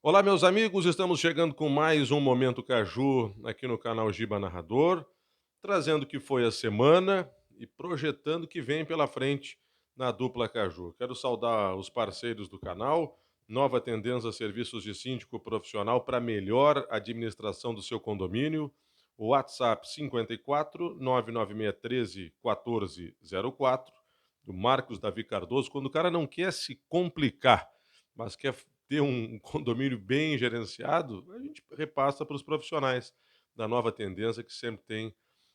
Olá, meus amigos, estamos chegando com mais um Momento Caju aqui no canal Giba Narrador, trazendo o que foi a semana e projetando o que vem pela frente na dupla Caju. Quero saudar os parceiros do canal, Nova Tendência Serviços de Síndico Profissional para melhor administração do seu condomínio, o WhatsApp 54 99613 1404, do Marcos Davi Cardoso, quando o cara não quer se complicar, mas quer ter um condomínio bem gerenciado, a gente repassa para os profissionais da Nova Tendência, que sempre tem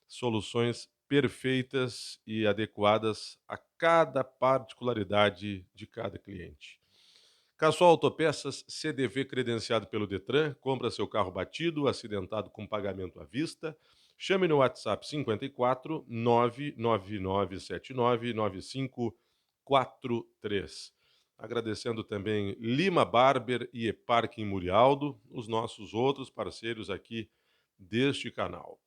soluções perfeitas e adequadas a cada particularidade de cada cliente. Cassol Autopeças, CDV credenciado pelo Detran, compra seu carro batido, acidentado com pagamento à vista. Chame no WhatsApp 54 99979 9543. Agradecendo também Lima Barber e Eparque Murialdo, os nossos outros parceiros aqui deste canal.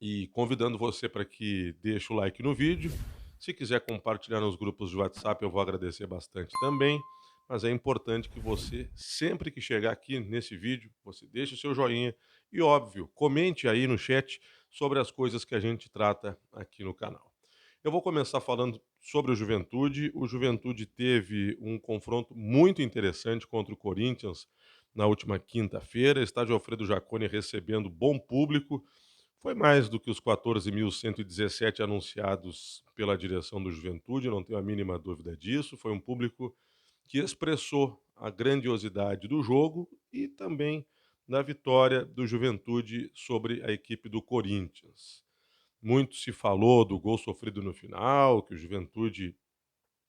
E convidando você para que deixe o like no vídeo. Se quiser compartilhar nos grupos de WhatsApp, eu vou agradecer bastante também. Mas é importante que você, sempre que chegar aqui nesse vídeo, você deixe o seu joinha e, óbvio, comente aí no chat sobre as coisas que a gente trata aqui no canal. Eu vou começar falando sobre o Juventude. O Juventude teve um confronto muito interessante contra o Corinthians na última quinta-feira. Estádio Alfredo Jaconi recebendo bom público. Foi mais do que os 14.117 anunciados pela direção do Juventude, não tenho a mínima dúvida disso. Foi um público que expressou a grandiosidade do jogo e também da vitória do Juventude sobre a equipe do Corinthians. Muito se falou do gol sofrido no final, que o Juventude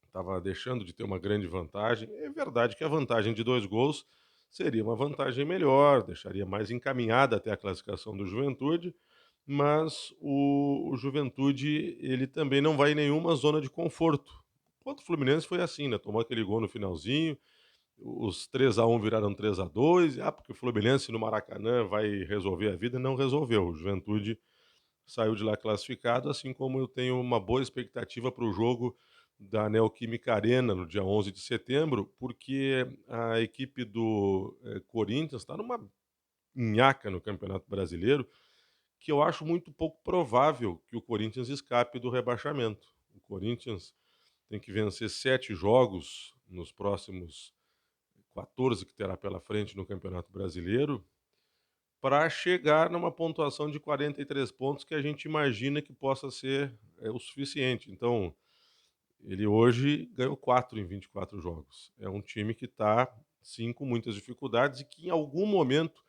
estava deixando de ter uma grande vantagem. É verdade que a vantagem de 2 gols seria uma vantagem melhor, deixaria mais encaminhada até a classificação do Juventude, mas o Juventude ele também não vai em nenhuma zona de conforto. Contra o Fluminense foi assim, né? Tomou aquele gol no finalzinho, os 3-1 viraram 3-2, porque o Fluminense no Maracanã vai resolver a vida, não resolveu. O Juventude saiu de lá classificado, assim como eu tenho uma boa expectativa para o jogo da Neoquímica Arena no dia 11 de setembro, porque a equipe do Corinthians está numa nhaca no Campeonato Brasileiro, que eu acho muito pouco provável que o Corinthians escape do rebaixamento. O Corinthians tem que vencer 7 jogos nos próximos 14 que terá pela frente no Campeonato Brasileiro, para chegar numa pontuação de 43 pontos que a gente imagina que possa ser o suficiente. Então, ele hoje ganhou 4 em 24 jogos. É um time que está, sim, com muitas dificuldades e que em algum momento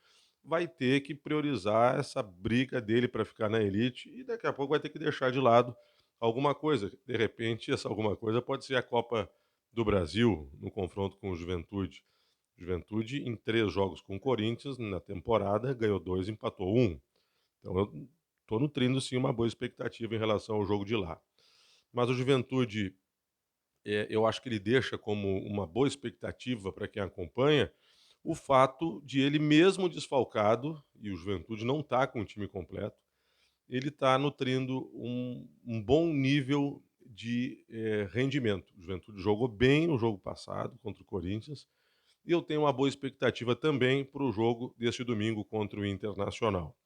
vai ter que priorizar essa briga dele para ficar na elite e daqui a pouco vai ter que deixar de lado alguma coisa. De repente, essa alguma coisa pode ser a Copa do Brasil no confronto com o Juventude. Juventude, em 3 jogos com o Corinthians na temporada, ganhou 2, empatou 1. Então eu estou nutrindo sim uma boa expectativa em relação ao jogo de lá. Mas o Juventude, eu acho que ele deixa como uma boa expectativa para quem acompanha o fato de ele mesmo desfalcado, e o Juventude não está com o time completo, ele está nutrindo um bom nível de rendimento. O Juventude jogou bem no jogo passado contra o Corinthians, e eu tenho uma boa expectativa também para o jogo deste domingo contra o Internacional.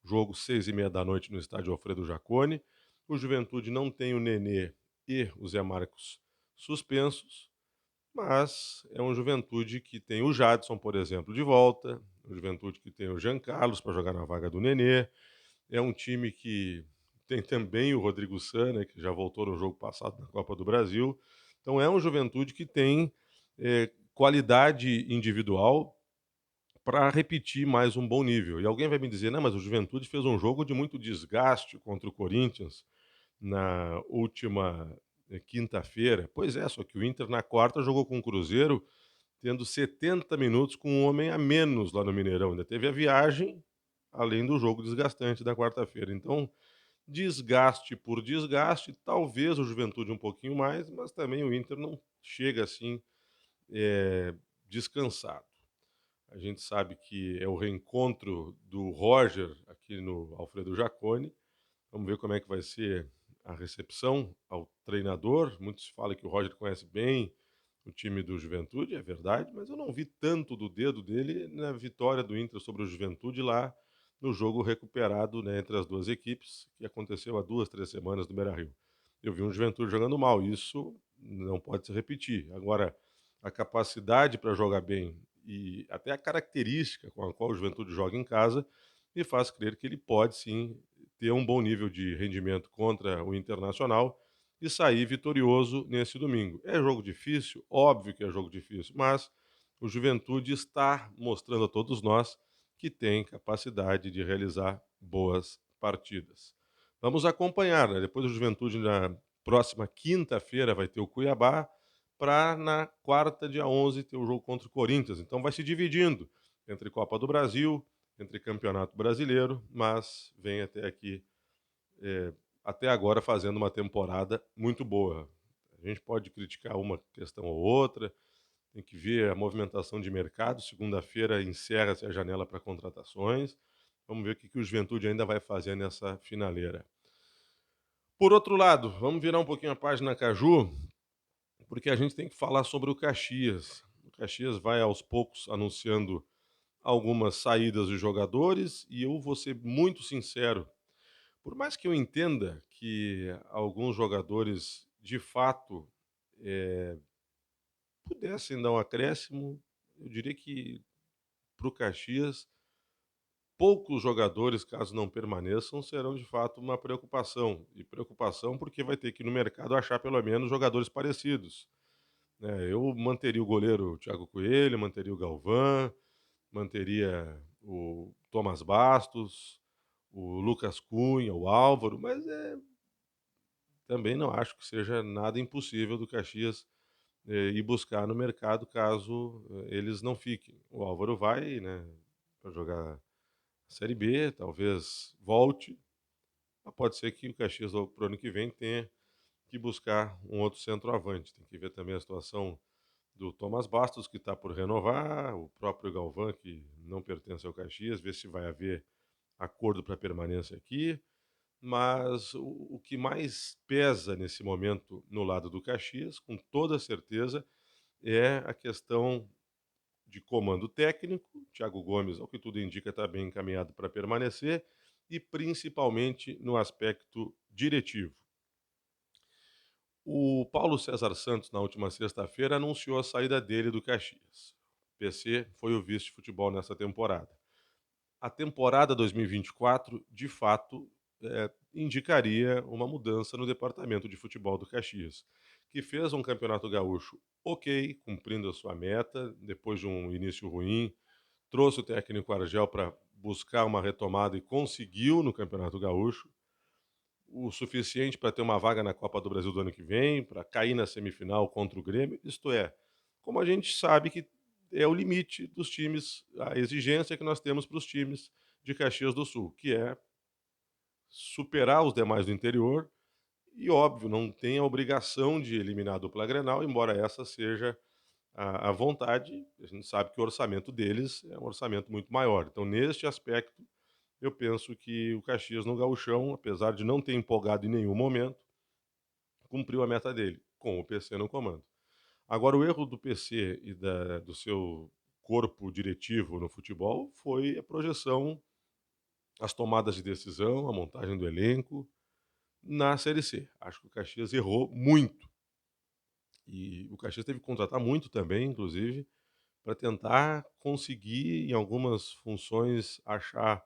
Jogo 6h30 da noite no estádio Alfredo Jaconi. O Juventude não tem o Nenê e o Zé Marcos suspensos, mas é um Juventude que tem o Jadson, por exemplo, de volta, um Juventude que tem o Jean Carlos para jogar na vaga do Nenê, é um time que tem também o Rodrigo Sá, né, que já voltou no jogo passado na Copa do Brasil. Então é um Juventude que tem qualidade individual para repetir mais um bom nível. E alguém vai me dizer, não, mas o Juventude fez um jogo de muito desgaste contra o Corinthians na última quinta-feira. Pois é, só que o Inter na quarta jogou com o Cruzeiro, tendo 70 minutos com um homem a menos lá no Mineirão. Ainda teve a viagem, além do jogo desgastante da quarta-feira. Então, desgaste por desgaste, talvez o Juventude um pouquinho mais, mas também o Inter não chega assim descansado. A gente sabe que é o reencontro do Roger aqui no Alfredo Jaconi. Vamos ver como é que vai ser a recepção ao treinador. Muitos falam que o Roger conhece bem o time do Juventude, é verdade, mas eu não vi tanto do dedo dele na vitória do Inter sobre o Juventude lá no jogo recuperado, né, entre as duas equipes, que aconteceu há 2, 3 semanas no Beira-Rio. Eu vi um Juventude jogando mal, isso não pode se repetir. Agora, a capacidade para jogar bem e até a característica com a qual o Juventude joga em casa me faz crer que ele pode sim ter um bom nível de rendimento contra o Internacional e sair vitorioso nesse domingo. É jogo difícil? Óbvio que é jogo difícil, mas o Juventude está mostrando a todos nós que tem capacidade de realizar boas partidas. Vamos acompanhar, né? Depois do Juventude, na próxima quinta-feira, vai ter o Cuiabá, para na quarta, dia 11, ter o jogo contra o Corinthians. Então vai se dividindo entre Copa do Brasil, entre Campeonato Brasileiro, mas vem até aqui até agora fazendo uma temporada muito boa. A gente pode criticar uma questão ou outra, tem que ver a movimentação de mercado. Segunda-feira encerra-se a janela para contratações. Vamos ver o que o Juventude ainda vai fazer nessa finaleira. Por outro lado, vamos virar um pouquinho a página Caju, porque a gente tem que falar sobre o Caxias. O Caxias vai aos poucos anunciando algumas saídas de jogadores e eu vou ser muito sincero. Por mais que eu entenda que alguns jogadores de fato pudessem dar um acréscimo, eu diria que para o Caxias, poucos jogadores, caso não permaneçam, serão de fato uma preocupação. E preocupação porque vai ter que no mercado achar pelo menos jogadores parecidos. Né? Eu manteria o goleiro Thiago Coelho, manteria o Galvão, manteria o Thomas Bastos, o Lucas Cunha, o Álvaro, mas também não acho que seja nada impossível do Caxias ir buscar no mercado caso eles não fiquem. O Álvaro vai, né, para jogar a Série B, talvez volte, mas pode ser que o Caxias para o ano que vem tenha que buscar um outro centroavante. Tem que ver também a situação do Thomas Bastos, que está por renovar, o próprio Galvão, que não pertence ao Caxias, ver se vai haver acordo para permanência aqui. Mas o que mais pesa nesse momento no lado do Caxias, com toda certeza, é a questão de comando técnico. Thiago Gomes, ao que tudo indica, está bem encaminhado para permanecer, e principalmente no aspecto diretivo. O Paulo César Santos, na última sexta-feira, anunciou a saída dele do Caxias. O PC foi o vice de futebol nessa temporada. A temporada 2024, de fato, indicaria uma mudança no departamento de futebol do Caxias, que fez um campeonato gaúcho ok, cumprindo a sua meta, depois de um início ruim, trouxe o técnico Argel para buscar uma retomada e conseguiu no campeonato gaúcho o suficiente para ter uma vaga na Copa do Brasil do ano que vem, para cair na semifinal contra o Grêmio, isto é, como a gente sabe que é o limite dos times, a exigência que nós temos para os times de Caxias do Sul, que é superar os demais do interior e, óbvio, não tem a obrigação de eliminar a dupla Grenal, embora essa seja a vontade. A gente sabe que o orçamento deles é um orçamento muito maior. Então, neste aspecto, eu penso que o Caxias no Gauchão, apesar de não ter empolgado em nenhum momento, cumpriu a meta dele, com o PC no comando. Agora, o erro do PC e do seu corpo diretivo no futebol foi a projeção, as tomadas de decisão, a montagem do elenco na Série C. Acho que o Caxias errou muito. E o Caxias teve que contratar muito também, inclusive, para tentar conseguir, em algumas funções, achar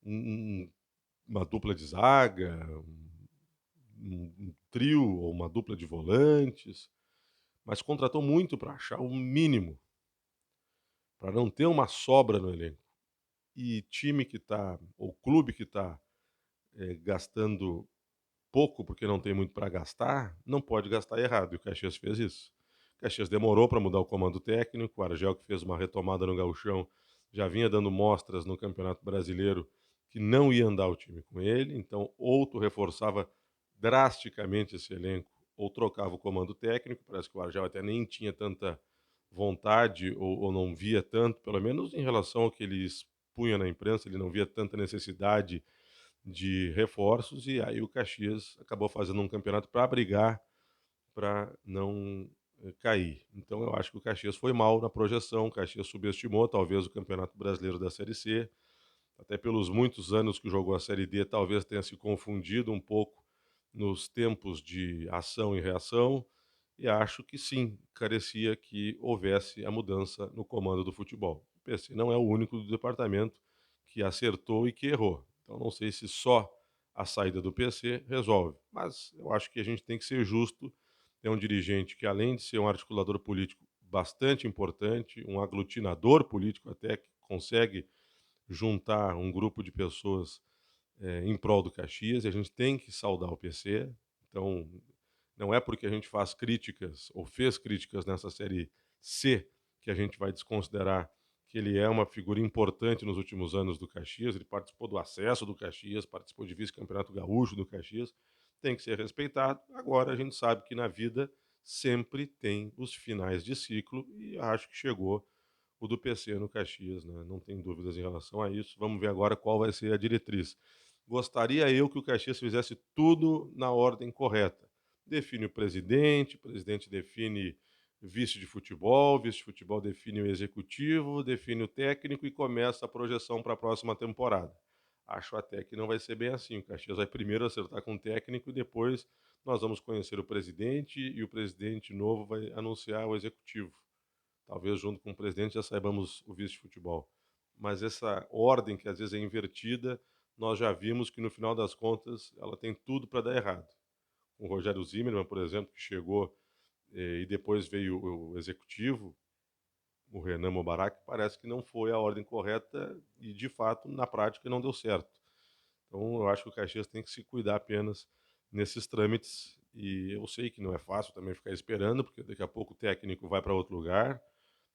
uma dupla de zaga, um trio ou uma dupla de volantes, mas contratou muito para achar o mínimo, para não ter uma sobra no elenco. E time que está, ou clube que está gastando pouco porque não tem muito para gastar, não pode gastar errado. E o Caxias fez isso. O Caxias demorou para mudar o comando técnico. O Argel, que fez uma retomada no Gauchão, já vinha dando mostras no Campeonato Brasileiro que não ia andar o time com ele. Então, ou tu reforçava drasticamente esse elenco, ou trocava o comando técnico. Parece que o Argel até nem tinha tanta vontade, ou não via tanto, pelo menos em relação ao que ele expunha na imprensa, ele não via tanta necessidade de reforços, e aí o Caxias acabou fazendo um campeonato para brigar, para não cair. Então eu acho que o Caxias foi mal na projeção, o Caxias subestimou talvez o Campeonato Brasileiro da Série C, até pelos muitos anos que jogou a Série D, talvez tenha se confundido um pouco nos tempos de ação e reação, e acho que sim, carecia que houvesse a mudança no comando do futebol. O PC não é o único do departamento que acertou e que errou. Então não sei se só a saída do PC resolve, mas eu acho que a gente tem que ser justo. É um dirigente que, além de ser um articulador político bastante importante, um aglutinador político até, que consegue juntar um grupo de pessoas em prol do Caxias, e a gente tem que saudar o PC. Então, não é porque a gente faz críticas ou fez críticas nessa série C que a gente vai desconsiderar que ele é uma figura importante nos últimos anos do Caxias. Ele participou do acesso do Caxias, participou de vice-campeonato gaúcho do Caxias, tem que ser respeitado. Agora, a gente sabe que na vida sempre tem os finais de ciclo e acho que chegou o do PC no Caxias, né? Não tem dúvidas em relação a isso. Vamos ver agora qual vai ser a diretriz. Gostaria eu que o Caxias fizesse tudo na ordem correta. Define o presidente define vice de futebol define o executivo, define o técnico e começa a projeção para a próxima temporada. Acho até que não vai ser bem assim. O Caxias vai primeiro acertar com o técnico e depois nós vamos conhecer o presidente e o presidente novo vai anunciar o executivo. Talvez junto com o presidente já saibamos o vice de futebol. Mas essa ordem que às vezes é invertida, nós já vimos que no final das contas ela tem tudo para dar errado. O Rogério Zimmermann, por exemplo, que chegou e depois veio o executivo, o Renan Mubarak, parece que não foi a ordem correta e, de fato, na prática não deu certo. Então, eu acho que o Caxias tem que se cuidar apenas nesses trâmites. E eu sei que não é fácil também ficar esperando, porque daqui a pouco o técnico vai para outro lugar,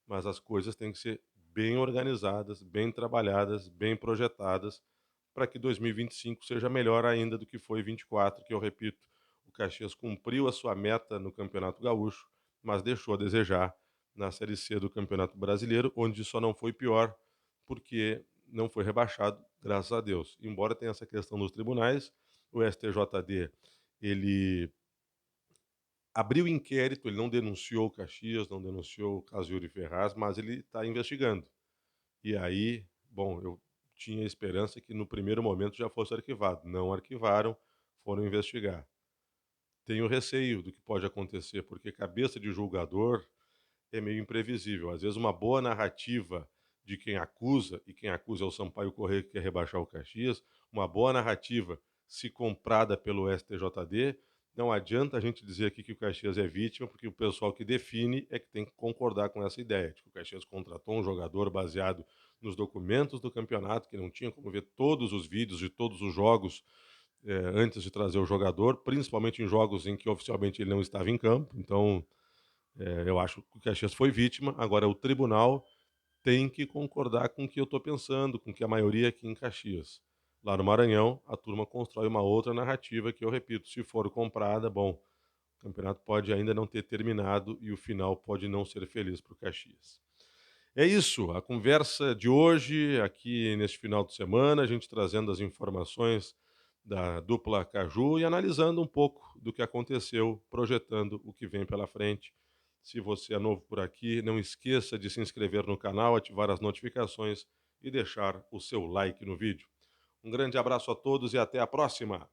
mas as coisas têm que ser bem organizadas, bem trabalhadas, bem projetadas, para que 2025 seja melhor ainda do que foi 24, que eu repito, o Caxias cumpriu a sua meta no Campeonato Gaúcho, mas deixou a desejar na Série C do Campeonato Brasileiro, onde só não foi pior porque não foi rebaixado, graças a Deus. Embora tenha essa questão dos tribunais, o STJD ele abriu inquérito, ele não denunciou o Caxias, não denunciou o caso Yuri Ferraz, mas ele está investigando. E aí, bom, eu tinha esperança que no primeiro momento já fosse arquivado. Não arquivaram, foram investigar. Tenho receio do que pode acontecer, porque cabeça de julgador é meio imprevisível. Às vezes, uma boa narrativa de quem acusa, e quem acusa é o Sampaio Corrêa que quer rebaixar o Caxias, uma boa narrativa, se comprada pelo STJD, não adianta a gente dizer aqui que o Caxias é vítima, porque o pessoal que define é que tem que concordar com essa ideia, de que o Caxias contratou um jogador baseado nos documentos do campeonato, que não tinha como ver todos os vídeos de todos os jogos antes de trazer o jogador, principalmente em jogos em que oficialmente ele não estava em campo. Então, eu acho que o Caxias foi vítima. Agora, o tribunal tem que concordar com o que eu estou pensando, com o que a maioria aqui em Caxias. Lá no Maranhão, a turma constrói uma outra narrativa que eu repito, se for comprada, bom, o campeonato pode ainda não ter terminado e o final pode não ser feliz para o Caxias. É isso, a conversa de hoje, aqui neste final de semana, a gente trazendo as informações da dupla Caju e analisando um pouco do que aconteceu, projetando o que vem pela frente. Se você é novo por aqui, não esqueça de se inscrever no canal, ativar as notificações e deixar o seu like no vídeo. Um grande abraço a todos e até a próxima!